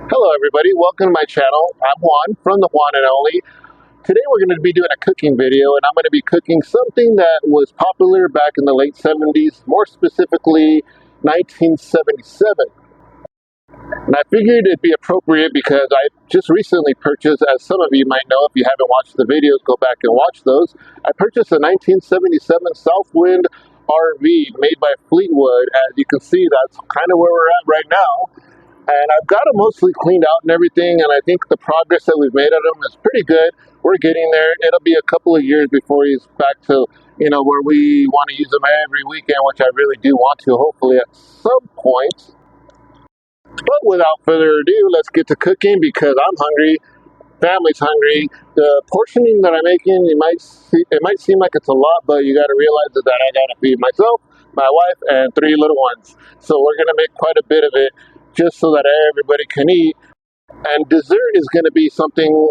Hello everybody, welcome to my channel. I'm Juan from The-Juan-and-only. Today we're going to be doing a cooking video, and I'm going to be cooking something that was popular back in the late 70s, more specifically 1977. And I figured it'd be appropriate because I just recently purchased, as some of you might know, if you haven't watched the videos, go back and watch those. I purchased a 1977 Southwind RV made by Fleetwood. As you can see, that's kind of where we're at right now. And I've got them mostly cleaned out and everything, and I think the progress that we've made on them is pretty good. We're getting there. It'll be a couple of years before he's back to, where we want to use them every weekend, which I really do want to, hopefully at some point. But without further ado, let's get to cooking because I'm hungry. Family's hungry. The portioning that I'm making, it might seem like it's a lot, but you got to realize that I got to feed myself, my wife, and 3 little ones. So we're going to make quite a bit of it just so that everybody can eat. And dessert is going to be something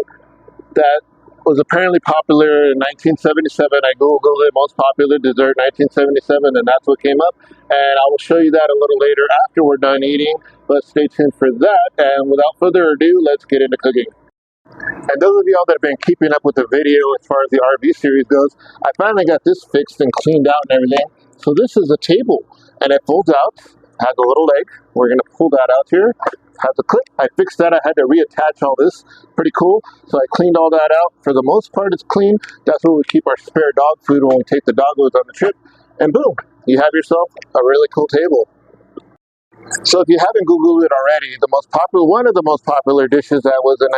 that was apparently popular in 1977. I googled it, most popular dessert 1977, and that's what came up. And I will show you that a little later after we're done eating, but stay tuned for that. And without further ado, let's get into cooking. And those of y'all that have been keeping up with the video as far as the RV series goes, I finally got this fixed and cleaned out and everything. So this is a table, and it folds out, has a little leg. We're going to pull that out here. Has a clip. I fixed that. I had to reattach all this. Pretty cool. So I cleaned all that out. For the most part, it's clean. That's where we keep our spare dog food when we take the doggos on the trip. And boom, you have yourself a really cool table. So if you haven't Googled it already, one of the most popular dishes that was in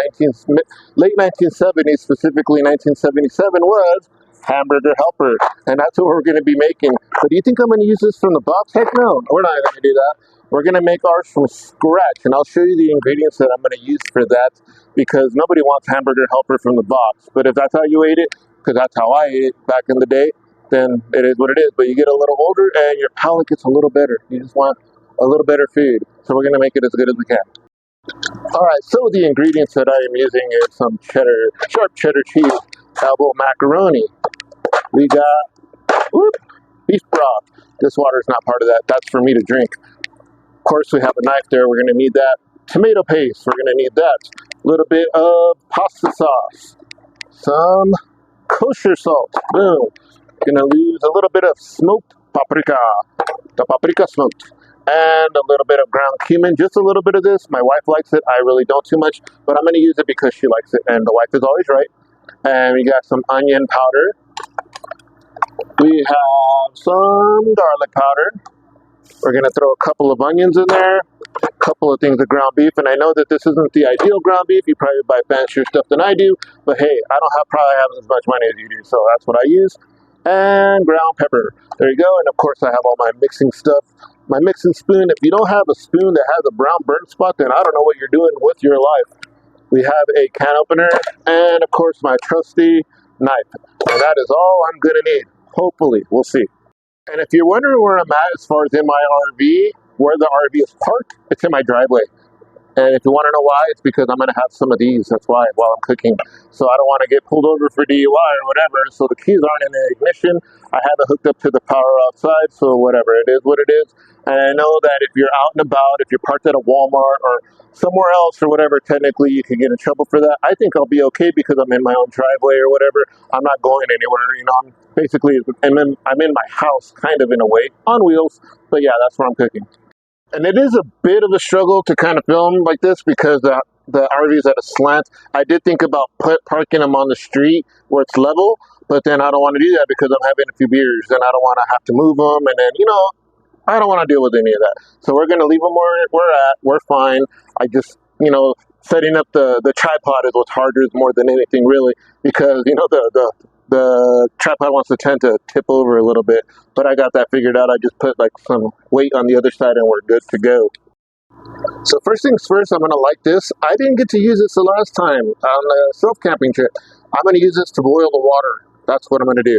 late 1970s, specifically 1977, was hamburger helper. And that's what we're going to be making. But do you think I'm going to use this from the box? Heck no, we're not going to do that. We're going to make ours from scratch, and I'll show you the ingredients that I'm going to use for that, because nobody wants hamburger helper from the box. But if that's how you ate it, because that's how I ate it back in the day, then it is what it is. But you get a little older and your palate gets a little better. You just want a little better food. So we're going to make it as good as we can. Alright, so the ingredients that I am using is some sharp cheddar cheese, elbow macaroni. We got beef broth. This water is not part of that. That's for me to drink. Of course, we have a knife there. We're going to need that. Tomato paste. We're going to need that. A little bit of pasta sauce. Some kosher salt. Boom. Going to use a little bit of smoked paprika. The paprika smoked. And a little bit of ground cumin, just a little bit of this. My wife likes it. I really don't too much, but I'm going to use it because she likes it, and the wife is always right. And we got some onion powder. We have some garlic powder. We're going to throw a couple of onions in there, a couple of things of ground beef, and I know that this isn't the ideal ground beef. You probably buy fancier stuff than I do, but hey, I don't probably have as much money as you do, so that's what I use. And ground pepper. There you go. And of course, I have all my mixing stuff. My mixing spoon. If you don't have a spoon that has a brown burnt spot, then I don't know what you're doing with your life. We have a can opener and, of course, my trusty knife. And that is all I'm going to need. Hopefully. We'll see. And if you're wondering where I'm at as far as in my RV, where the RV is parked, it's in my driveway. And if you want to know why, it's because I'm going to have some of these. That's why, while I'm cooking. So I don't want to get pulled over for DUI or whatever. So the keys aren't in the ignition. I have it hooked up to the power outside. So whatever, it is what it is. And I know that if you're out and about, if you're parked at a Walmart or somewhere else or whatever, technically you can get in trouble for that. I think I'll be okay because I'm in my own driveway or whatever. I'm not going anywhere. I'm in my house kind of in a way, on wheels. But yeah, that's where I'm cooking. And it is a bit of a struggle to kind of film like this because the RV is at a slant. I did think about parking them on the street where it's level, but then I don't want to do that because I'm having a few beers and I don't want to have to move them. And then, I don't want to deal with any of that. So we're going to leave them where we're at. We're fine. I just, setting up the tripod is what's harder more than anything really because, the tripod wants to tend to tip over a little bit, but I got that figured out. I just put like some weight on the other side and we're good to go. So first things first, I'm going to light this. I didn't get to use this the last time on the self-camping trip. I'm going to use this to boil the water. That's what I'm going to do.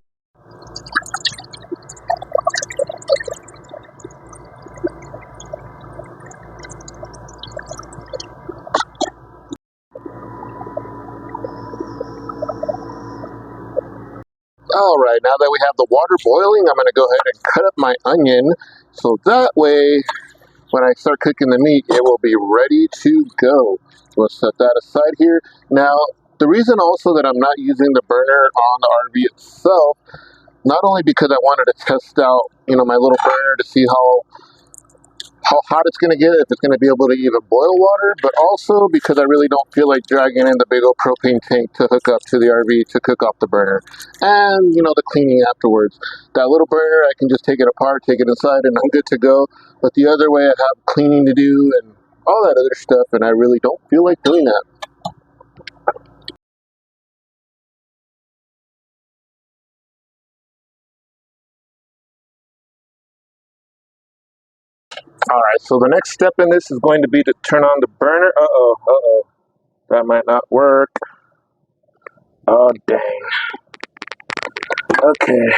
All right, now that we have the water boiling, I'm going to go ahead and cut up my onion so that way when I start cooking the meat, it will be ready to go. We'll set that aside here. Now, the reason also that I'm not using the burner on the RV itself, not only because I wanted to test out, my little burner to see how hot it's going to get, if it's going to be able to even boil water, but also because I really don't feel like dragging in the big old propane tank to hook up to the RV to cook off the burner. And, the cleaning afterwards. That little burner, I can just take it apart, take it inside, and I'm good to go. But the other way, I have cleaning to do and all that other stuff, and I really don't feel like doing that. Alright, so the next step in this is going to be to turn on the burner. That might not work. Oh, dang. Okay.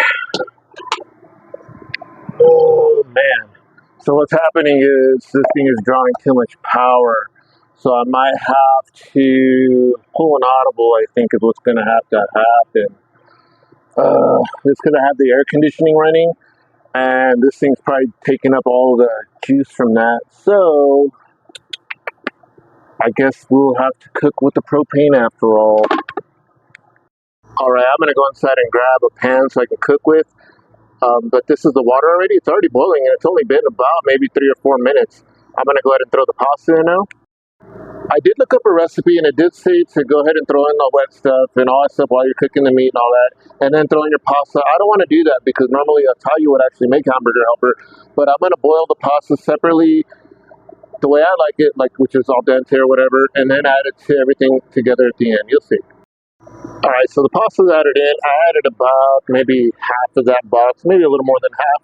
Oh, man. So what's happening is this thing is drawing too much power. So I might have to pull an audible, I think is what's going to have to happen. It's because I have the air conditioning running, and this thing's probably taking up all the juice from that. So I guess we'll have to cook with the propane after all. Alright, I'm going to go inside and grab a pan so I can cook with. But this is the water already. It's already boiling, and it's only been about maybe 3 or 4 minutes. I'm going to go ahead and throw the pasta in now. I did look up a recipe, and it did say to go ahead and throw in the wet stuff and all that stuff while you're cooking the meat and all that, and then throw in your pasta. I don't want to do that because normally that's how you would actually make hamburger helper. But I'm going to boil the pasta separately, the way I like it, which is al dente or whatever, and then add it to everything together at the end. You'll see. All right, so the pasta's added in. I added about maybe half of that box, maybe a little more than half.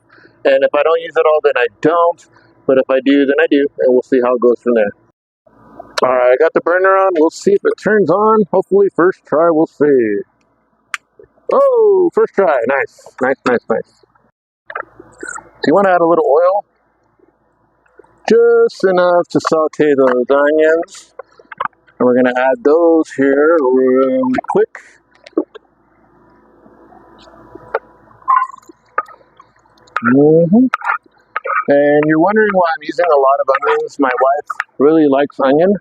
And if I don't use it all, then I don't. But if I do, then I do, and we'll see how it goes from there. All right, I got the burner on. We'll see if it turns on. Hopefully, first try, we'll see. Oh, first try. Nice, nice, nice, nice. So you want to add a little oil? Just enough to saute those onions. And we're going to add those here really quick. And you're wondering why I'm using a lot of onions. My wife really likes onion,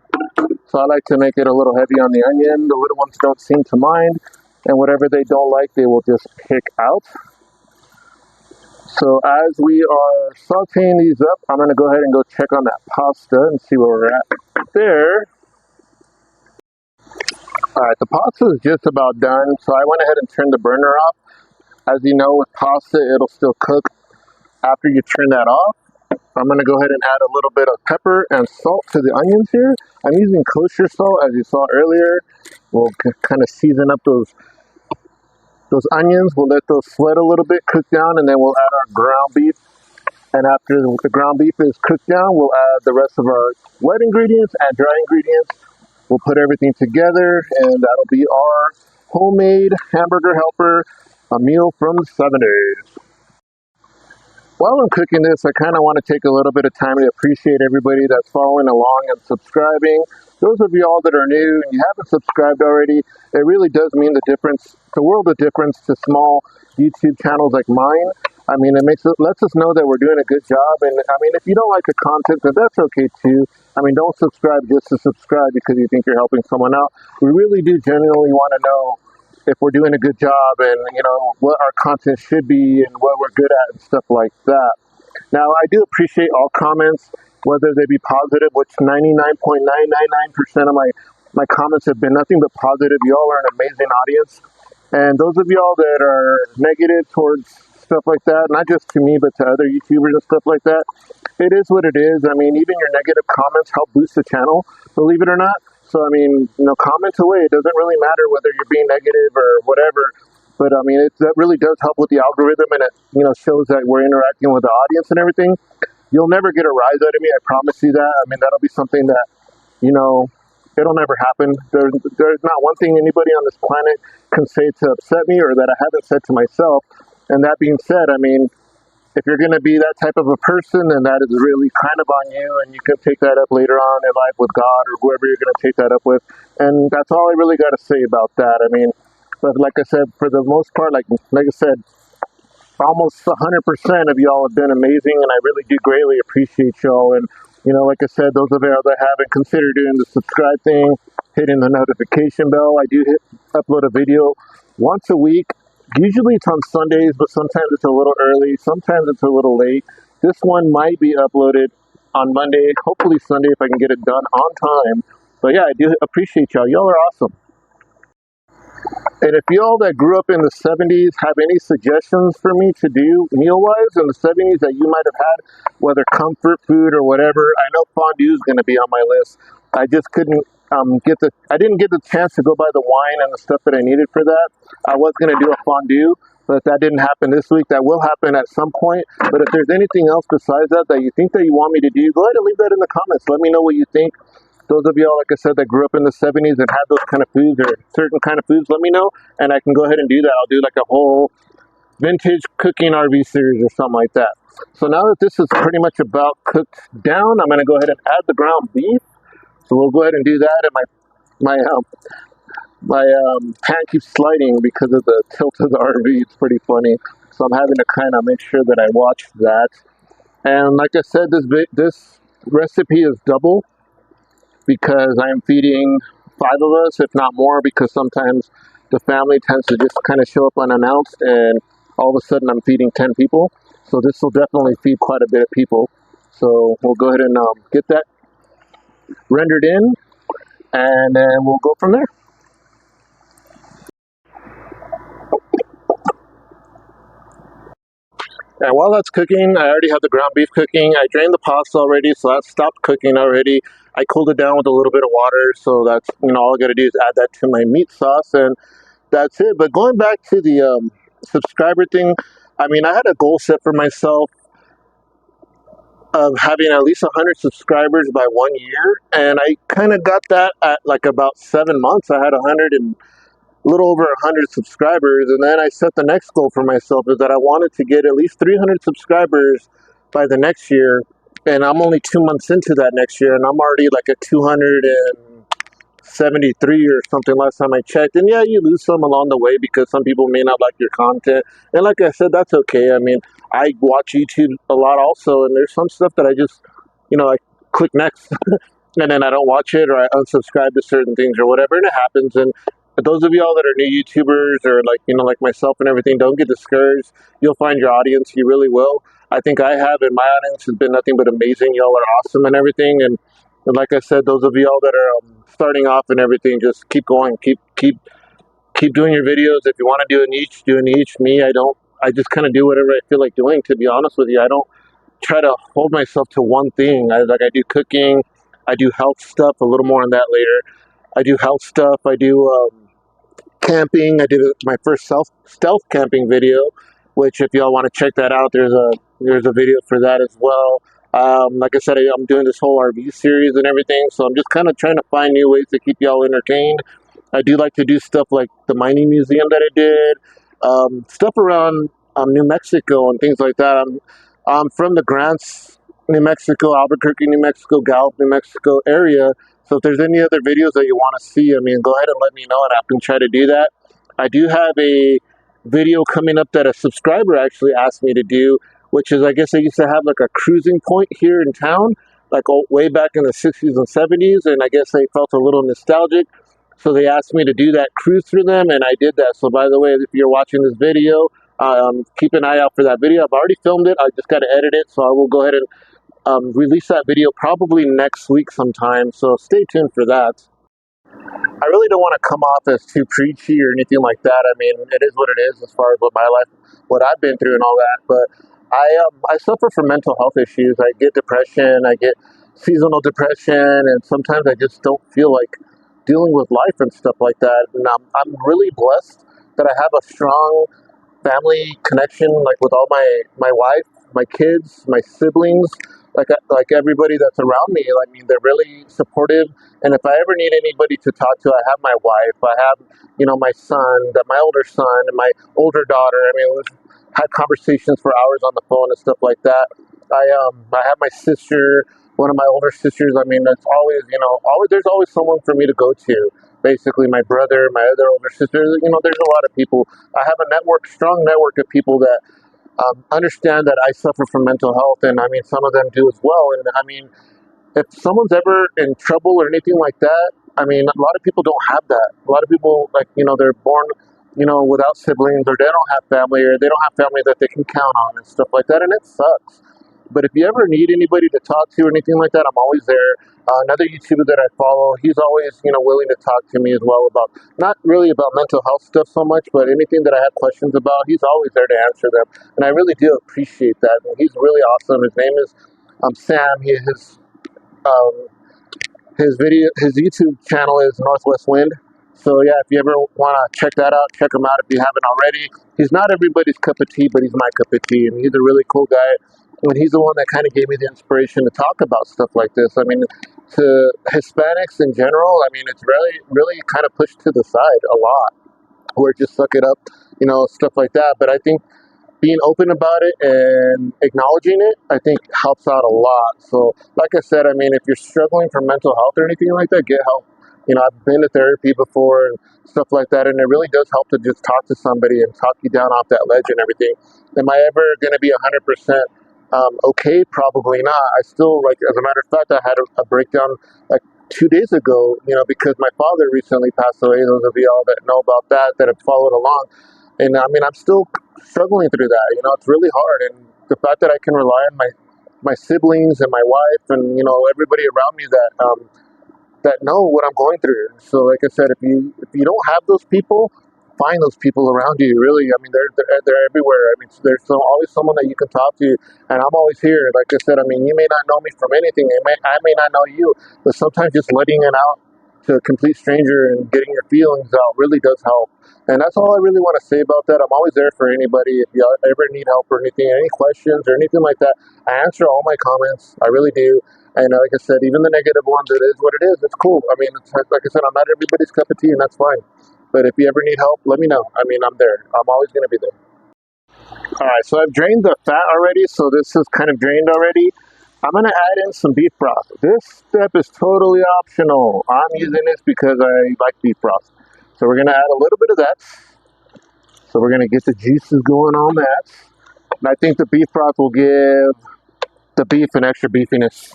so I like to make it a little heavy on the onion. The little ones don't seem to mind, and whatever they don't like, they will just pick out. So as we are sauteing these up, I'm going to go ahead and go check on that pasta and see where we're at there. Alright, the pasta is just about done, so I went ahead and turned the burner off. As you know, with pasta, it'll still cook after you turn that off. I'm going to go ahead and add a little bit of pepper and salt to the onions here. I'm using kosher salt, as you saw earlier. We'll kind of season up those onions. We'll let those sweat a little bit, cook down, and then we'll add our ground beef. And after the ground beef is cooked down, we'll add the rest of our wet ingredients and dry ingredients. We'll put everything together, and that'll be our homemade hamburger helper, a meal from the 70s. While I'm cooking this, I kind of want to take a little bit of time to appreciate everybody that's following along and subscribing. Those of y'all that are new and you haven't subscribed already, it really does mean the world of difference to small YouTube channels like mine. I mean, lets us know that we're doing a good job. And I mean, if you don't like the content, then that's okay too. I mean, don't subscribe just to subscribe because you think you're helping someone out. We really do genuinely want to know if we're doing a good job and, what our content should be and what we're good at and stuff like that. Now, I do appreciate all comments, whether they be positive, which 99.999% of my comments have been nothing but positive. Y'all are an amazing audience. And those of y'all that are negative towards stuff like that, not just to me, but to other YouTubers and stuff like that, it is what it is. I mean, even your negative comments help boost the channel, believe it or not. So, I mean, comment away. It doesn't really matter whether you're being negative or whatever. But, I mean, that really does help with the algorithm, and it, shows that we're interacting with the audience and everything. You'll never get a rise out of me. I promise you that. I mean, that'll be something that, it'll never happen. There's not one thing anybody on this planet can say to upset me or that I haven't said to myself. And that being said, I mean, if you're going to be that type of a person, then that is really kind of on you, and you can take that up later on in life with God or whoever you're going to take that up with. And that's all I really got to say about that. I mean, but like I said, for the most part, like I said, almost 100% of y'all have been amazing, and I really do greatly appreciate y'all. And like I said, those of you that haven't, consider doing the subscribe thing, hitting the notification bell. I do upload a video once a week. Usually it's on Sundays, but sometimes it's a little early, sometimes it's a little late. This one might be uploaded on Monday, hopefully Sunday if I can get it done on time. But yeah, I do appreciate y'all. Y'all are awesome. And if y'all that grew up in the 70s have any suggestions for me to do meal-wise in the 70s that you might have had, whether comfort food or whatever, I know fondue is going to be on my list. I just couldn't I didn't get the chance to go buy the wine and the stuff that I needed for that. I was going to do a fondue, but that didn't happen this week. That will happen at some point. But if there's anything else besides that that you think that you want me to do, go ahead and leave that in the comments. Let me know what you think. Those of y'all, like I said, that grew up in the 70s and had those kind of foods or certain kind of foods, let me know, and I can go ahead and do that. I'll do like a whole vintage cooking RV series or something like that. So now that this is pretty much about cooked down, I'm going to go ahead and add the ground beef. So we'll go ahead and do that. And my pan keeps sliding because of the tilt of the RV. It's pretty funny. So I'm having to kind of make sure that I watch that. And like I said, this recipe is double, because I'm feeding 5 of us, if not more, because sometimes the family tends to just kind of show up unannounced and all of a sudden I'm feeding 10 people. So this will definitely feed quite a bit of people. So we'll go ahead and get that rendered in, and then we'll go from there. And while that's cooking, I already have the ground beef cooking. I drained the pasta already, so that stopped cooking already. I cooled it down with a little bit of water, so that's, all I gotta do is add that to my meat sauce, and that's it. But going back to the subscriber thing, I mean, I had a goal set for myself of having at least 100 subscribers by 1 year, and I kind of got that at like about 7 months. I had 100 and a little over 100 subscribers, and then I set the next goal for myself is that I wanted to get at least 300 subscribers by the next year, and I'm only 2 months into that next year, and I'm already like at 273 or something last time I checked. And yeah, you lose some along the way because some people may not like your content, and like I said, that's okay. I mean, I watch YouTube a lot also, and there's some stuff that I just, I click next and then I don't watch it, or I unsubscribe to certain things or whatever, and it happens. And those of y'all that are new YouTubers or like myself and everything, don't get discouraged. You'll find your audience. You really will. I think I have, and my audience has been nothing but amazing. Y'all are awesome and everything. And like I said, those of y'all that are starting off and everything, just keep going. Keep doing your videos. If you want to do a niche, do a niche. Me, I don't. I just kind of do whatever I feel like doing, to be honest with you. I don't try to hold myself to one thing. I do cooking. I do health stuff. A little more on that later. I do health stuff. I do camping. I did my first stealth camping video, which if y'all want to check that out, there's a video for that as well. Like I said, I'm doing this whole RV series and everything, so I'm just kind of trying to find new ways to keep y'all entertained. I do like to do stuff like the mining museum that I did, stuff around New Mexico and things like that. I'm from the Grants, New Mexico, Albuquerque, New Mexico, Gallup, New Mexico area. So if there's any other videos that you want to see, I mean, go ahead and let me know, and I can try to do that. I do have a video coming up that a subscriber actually asked me to do, which is, I guess I used to have like a cruising point here in town, like way back in the 60s and 70s, and I guess they felt a little nostalgic. So they asked me to do that cruise for them, and I did that. So by the way, if you're watching this video, keep an eye out for that video. I've already filmed it. I just got to edit it, so I will go ahead and release that video probably next week sometime, so stay tuned for that. I really don't want to come off as too preachy or anything like that. I mean, it is what it is as far as what I've been through and all that. But I suffer from mental health issues. I get depression. I get seasonal depression, and sometimes I just don't feel like dealing with life and stuff like that. And I'm really blessed that I have a strong family connection, like with all my wife, my kids, my siblings, like everybody that's around me. I mean, they're really supportive. And if I ever need anybody to talk to, I have my wife. I have, my son, my older son, and my older daughter. I mean, we've had conversations for hours on the phone and stuff like that. I have my sister, one of my older sisters. I mean, it's always, there's always someone for me to go to. Basically, my brother, my other older sister. There's a lot of people. I have a strong network of people that understand that I suffer from mental health, and I mean, some of them do as well. And I mean, if someone's ever in trouble or anything like that, I mean, a lot of people don't have that. A lot of people, like, they're born, without siblings, or they don't have family, or they don't have family that they can count on and stuff like that, and it sucks. But if you ever need anybody to talk to or anything like that, I'm always there. Another YouTuber that I follow, he's always, willing to talk to me as well about, not really about mental health stuff so much, but anything that I have questions about, he's always there to answer them. And I really do appreciate that. And he's really awesome. His name is Sam. Um, his YouTube channel is Northwest Wind. So yeah, if you ever want to check that out, check him out if you haven't already. He's not everybody's cup of tea, but he's my cup of tea, and he's a really cool guy. And he's the one that kind of gave me the inspiration to talk about stuff like this. I mean, to Hispanics in general, I mean, it's really, really kind of pushed to the side a lot, or just suck it up, stuff like that. But I think being open about it and acknowledging it, I think helps out a lot. So, like I said, I mean, if you're struggling for mental health or anything like that, get help. I've been to therapy before and stuff like that, and it really does help to just talk to somebody and talk you down off that ledge and everything. Am I ever going to be 100% okay? Probably not. I still, like, as a matter of fact, I had a breakdown like 2 days ago, because my father recently passed away. Those of y'all that know about that, that have followed along. And I mean, I'm still struggling through that. It's really hard. And the fact that I can rely on my siblings and my wife and, everybody around me that know what I'm going through. So, like I said, if you don't have those people, find those people around you. Really, I mean, they're everywhere. I mean, there's always someone that you can talk to, and I'm always here. Like I said, I mean, you may not know me from anything. I may not know you, but sometimes just letting it out to a complete stranger and getting your feelings out really does help. And that's all I really want to say about that. I'm always there for anybody. If you ever need help or anything, any questions or anything like that, I answer all my comments. I really do. And like I said, even the negative ones, it is what it is. It's cool. I mean, like I said, I'm not everybody's cup of tea, and that's fine. But if you ever need help, let me know. I mean, I'm there. I'm always going to be there. All right, so I've drained the fat already, so this is kind of drained already. I'm going to add in some beef broth. This step is totally optional. I'm using this because I like beef broth. So we're going to add a little bit of that. So we're going to get the juices going on that. And I think the beef broth will give the beef an extra beefiness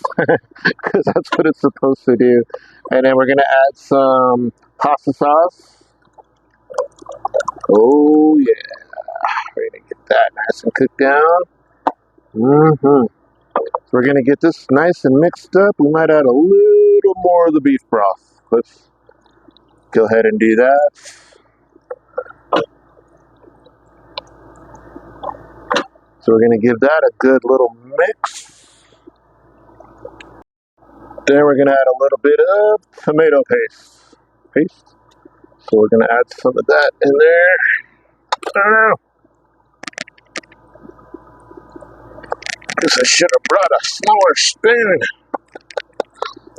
because that's what it's supposed to do. And then we're going to add some pasta sauce. Oh, yeah. We're going to get that nice and cooked down. So we're going to get this nice and mixed up. We might add a little more of the beef broth. Let's go ahead and do that. So we're going to give that a good little mix. Then we're going to add a little bit of tomato paste. So we're going to add some of that in there. Guess I should have brought a smaller spoon.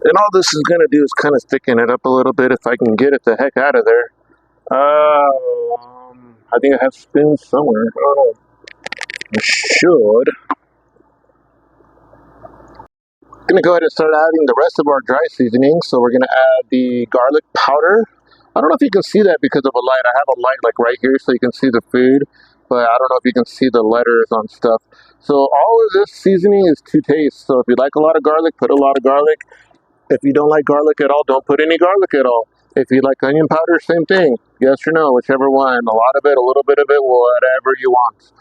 And all this is going to do is kind of thicken it up a little bit if I can get it the heck out of there. I think I have spoons somewhere. Oh, I should. I'm going to go ahead and start adding the rest of our dry seasoning. So we're going to add the garlic powder. I don't know if you can see that because of a light. I have a light like right here so you can see the food, but I don't know if you can see the letters on stuff. So all of this seasoning is to taste. So if you like a lot of garlic, put a lot of garlic. If you don't like garlic at all, don't put any garlic at all. If you like onion powder, same thing. Yes or no, whichever one. A lot of it, a little bit of it, whatever you want.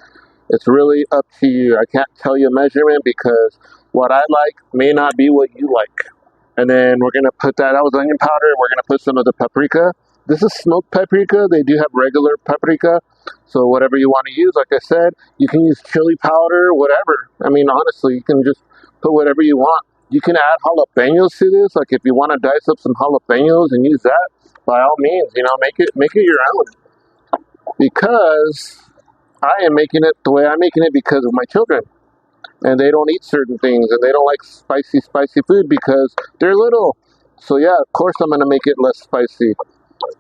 It's really up to you. I can't tell you a measurement because what I like may not be what you like. And then we're going to put that was onion powder. We're going to put some of the paprika. This is smoked paprika. They do have regular paprika. So whatever you want to use, like I said, you can use chili powder, whatever. I mean, honestly, you can just put whatever you want. You can add jalapenos to this. Like if you want to dice up some jalapenos and use that, by all means, make it your own. Because I am making it the way I'm making it because of my children. And they don't eat certain things, and they don't like spicy food because they're little. So yeah, of course I'm going to make it less spicy.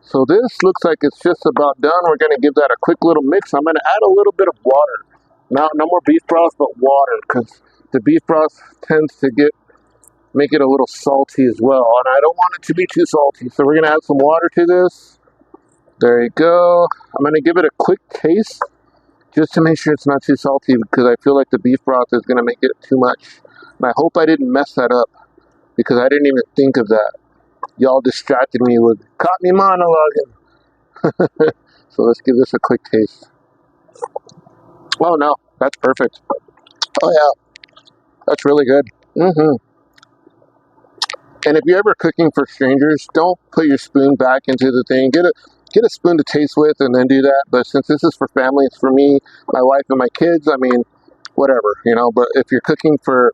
So this looks like it's just about done. We're going to give that a quick little mix. I'm going to add a little bit of water. Now, no more beef broth, but water, because the beef broth tends to make it a little salty as well. And I don't want it to be too salty. So we're going to add some water to this. There you go. I'm going to give it a quick taste. just to make sure it's not too salty, because I feel like the beef broth is going to make it too much. And I hope I didn't mess that up, because I didn't even think of that. Y'all distracted me with, caught me monologuing. So let's give this a quick taste. Oh no, that's perfect. Oh yeah, that's really good. And if you're ever cooking for strangers, don't put your spoon back into the thing. Get a spoon to taste with and then do that. But since this is for family, it's for me, my wife, and my kids, I mean, whatever, you know. But if you're cooking for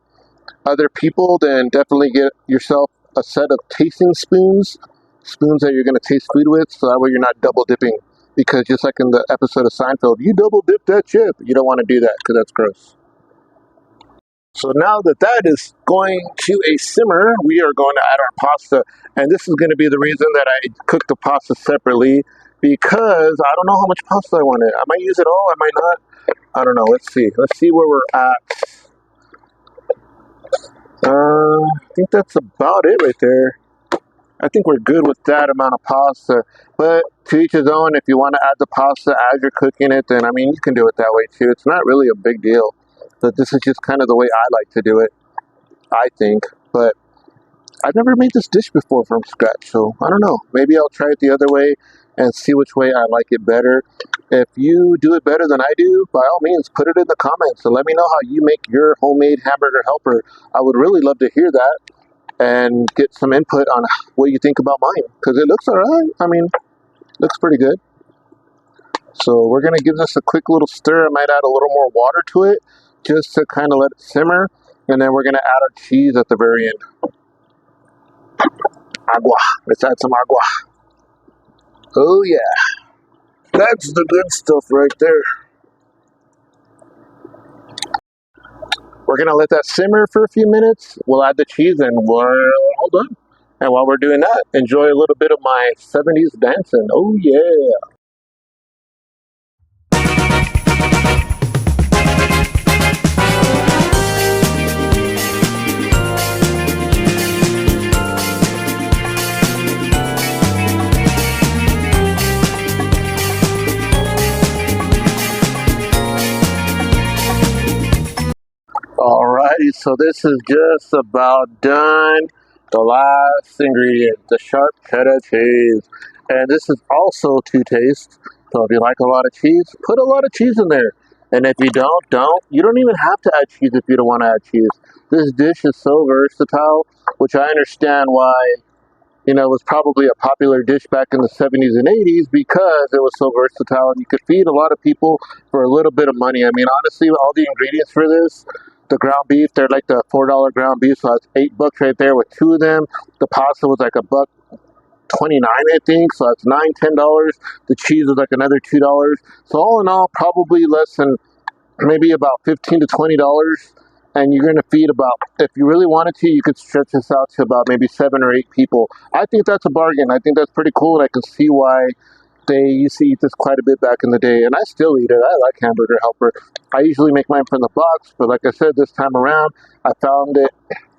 other people, then definitely get yourself a set of tasting spoons, spoons that you're going to taste food with, so that way you're not double dipping. Because just like in the episode of Seinfeld, you double dip that chip. You don't want to do that because that's gross. So now that that is going to a simmer, we are going to add our pasta. And this is going to be the reason that I cook the pasta separately, because I don't know how much pasta I wanted. I might use it all, I might not. I don't know. Let's see. Let's see where we're at. I think that's about it right there. I think we're good with that amount of pasta. But to each his own. If you want to add the pasta as you're cooking it, then I mean, you can do it that way too. It's not really a big deal. But this is just kind of the way I like to do it, I think. But I've never made this dish before from scratch, so I don't know. Maybe I'll try it the other way and see which way I like it better. If you do it better than I do, by all means, put it in the comments and let me know how you make your homemade hamburger helper. I would really love to hear that and get some input on what you think about mine, because it looks all right. I mean, looks pretty good. So we're going to give this a quick little stir. I might add a little more water to it just to kind of let it simmer, and then we're going to add our cheese at the very end. Agua. Let's add some agua. Oh yeah, that's the good stuff right there. We're gonna let that simmer for a few minutes. We'll add the cheese and we're all done. And while we're doing that, enjoy a little bit of my 70s dancing. Oh yeah. Alrighty, so this is just about done. The last ingredient, the sharp cheddar cheese. And this is also to taste. So if you like a lot of cheese, put a lot of cheese in there. And if you don't. You don't even have to add cheese if you don't want to add cheese. This dish is so versatile, which I understand why, you know, it was probably a popular dish back in the 70s and 80s, because it was so versatile and you could feed a lot of people for a little bit of money. I mean, honestly, all the ingredients for this, the ground beef, they're like the $4 ground beef, so that's $8 right there with two of them. The pasta was like $1.29, I think, so that's $9-10. The cheese was like another $2. So all in all, probably less than maybe about $15 to $20. And you're going to feed about, if you really wanted to, you could stretch this out to about maybe 7 or 8 people. I think that's a bargain. I think that's pretty cool, and I can see why they used to eat this quite a bit back in the day, and I still eat it. I like hamburger helper. I usually make mine from the box, but like I said, this time around, I found it,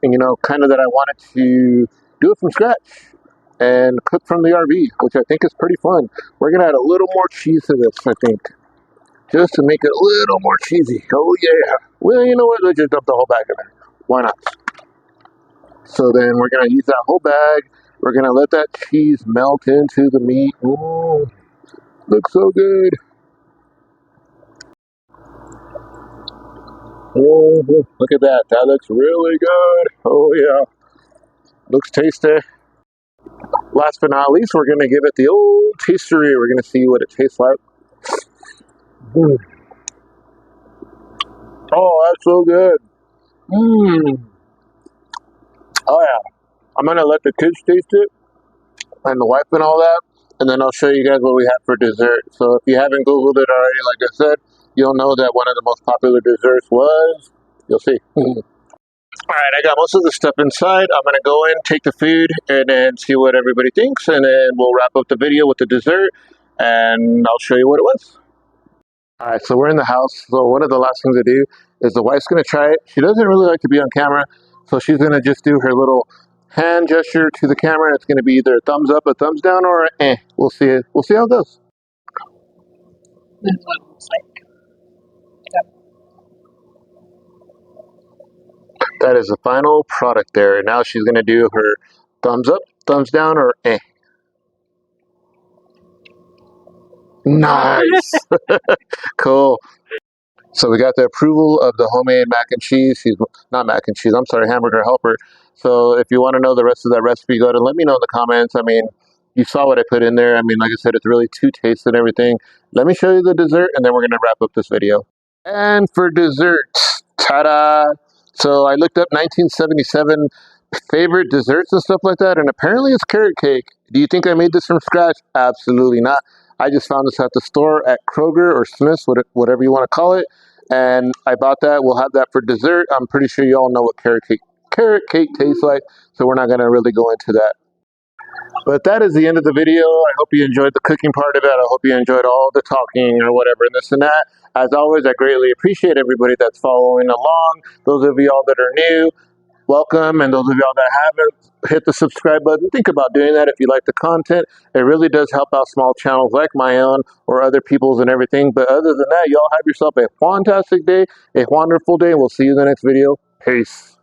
and you know, kind of that I wanted to do it from scratch and cook from the RV, which I think is pretty fun. We're going to add a little more cheese to this, I think, just to make it a little more cheesy. Oh yeah. Well, you know what? Let's just dump the whole bag in there. Why not? So then we're going to use that whole bag. We're going to let that cheese melt into the meat. Ooh, looks so good. Oh, look at that. That looks really good. Oh yeah. Looks tasty. Last but not least, we're going to give it the old tastery. We're going to see what it tastes like. Mm. Oh, that's so good. Mmm. Oh yeah. I'm going to let the kids taste it, and the wife and all that, and then I'll show you guys what we have for dessert. So if you haven't Googled it already, like I said, you'll know that one of the most popular desserts was, you'll see. Alright, I got most of the stuff inside. I'm going to go in, take the food, and then see what everybody thinks, and then we'll wrap up the video with the dessert, and I'll show you what it was. Alright, so we're in the house. So one of the last things I do is the wife's going to try it. She doesn't really like to be on camera, so she's going to just do her little hand gesture to the camera. It's going to be either a thumbs up, a thumbs down, or We'll see it. We'll see how it goes. This is what it looks like. That is the final product there. And now she's going to do her thumbs up, thumbs down, or eh. Nice. Cool. So we got the approval of the homemade mac and cheese. Not mac and cheese. I'm sorry, hamburger helper. So if you want to know the rest of that recipe, go ahead and let me know in the comments. I mean, you saw what I put in there. I mean, like I said, it's really two tastes and everything. Let me show you the dessert, and then we're going to wrap up this video. And for dessert, ta-da! So I looked up 1977 favorite desserts and stuff like that, and apparently it's carrot cake. Do you think I made this from scratch? Absolutely not. I just found this at the store at Kroger or Smith's, whatever you want to call it, and I bought that. We'll have that for dessert. I'm pretty sure you all know what carrot cake tastes like, so we're not going to really go into that. But that is the end of the video. I hope you enjoyed the cooking part of it. I hope you enjoyed all the talking or whatever and this and that. As always, I greatly appreciate everybody that's following along. Those of y'all that are new, welcome. And those of y'all that haven't, hit the subscribe button. Think about doing that if you like the content. It really does help out small channels like my own or other people's and everything. But other than that, y'all have yourself a fantastic day, a wonderful day. We'll see you in the next video. Peace.